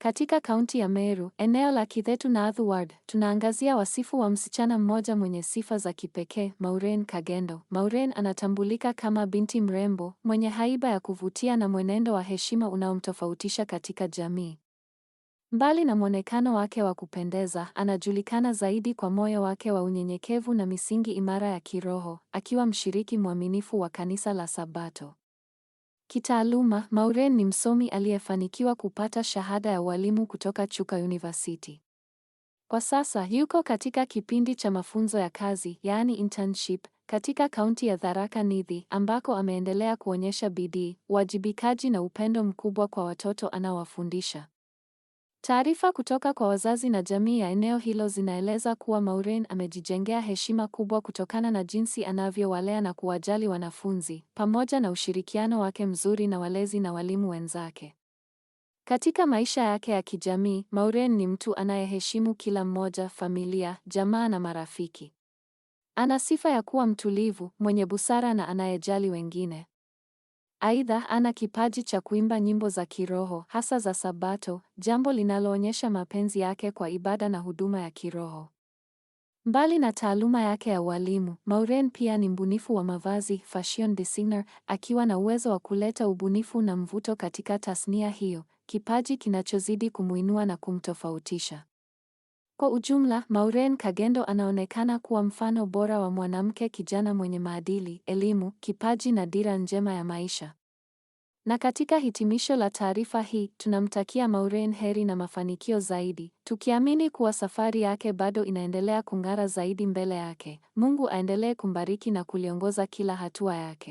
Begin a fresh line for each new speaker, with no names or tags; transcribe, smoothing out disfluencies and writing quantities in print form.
Katika kaunti ya Meru, eneo la Kithetu North Ward, tunaangazia wasifu wa msichana mmoja mwenye sifa za kipekee, Maureen Kagendo. Maureen anatambulika kama binti mrembo, mwenye haiba ya kuvutia na mwenendo wa heshima unaomtofautisha katika jamii. Mbali na mwonekano wake wa kupendeza, anajulikana zaidi kwa moyo wake wa unyenyekevu na misingi imara ya kiroho, akiwa mshiriki mwaminifu wa kanisa la Sabato. Kitaaluma, Maureen ni msomi aliyefanikiwa kupata shahada ya ualimu kutoka Chuka University. Kwa sasa, yuko katika kipindi cha mafunzo ya kazi, yaani internship, katika kaunti ya Tharaka Nithi, ambako ameendelea kuonyesha bidii, uwajibikaji na upendo mkubwa kwa watoto anaowafundisha. Taarifa kutoka kwa wazazi na jamii ya eneo hilo zinaeleza kuwa Maureen amejijengea heshima kubwa kutokana na jinsi anavyowalea na kuwajali wanafunzi, pamoja na ushirikiano wake mzuri na walezi na walimu wenzake. Katika maisha yake ya kijamii, Maureen ni mtu anayeheshimu kila mmoja, familia, jamaa na marafiki. Ana sifa ya kuwa mtulivu, mwenye busara na anayejali wengine. Aidha, ana kipaji cha kuimba nyimbo za kiroho, hasa za Sabato, jambo linaloonyesha mapenzi yake kwa ibada na huduma ya kiroho. Mbali na taaluma yake ya ualimu, Maureen pia ni mbunifu wa mavazi, fashion designer, akiwa na uwezo wa kuleta ubunifu na mvuto katika tasnia hiyo, kipaji kinachozidi kumuinua na kumtofautisha. Kwa ujumla, Maureen Kagendo anaonekana kuwa mfano bora wa mwanamke kijana mwenye maadili, elimu, kipaji na dira njema ya maisha. Na katika hitimisho la taarifa hii, tunamtakia Maureen heri na mafanikio zaidi, tukiamini kuwa safari yake bado inaendelea kung'ara zaidi mbele yake. Mungu aendelee kumbariki na kuliongoza kila hatua yake.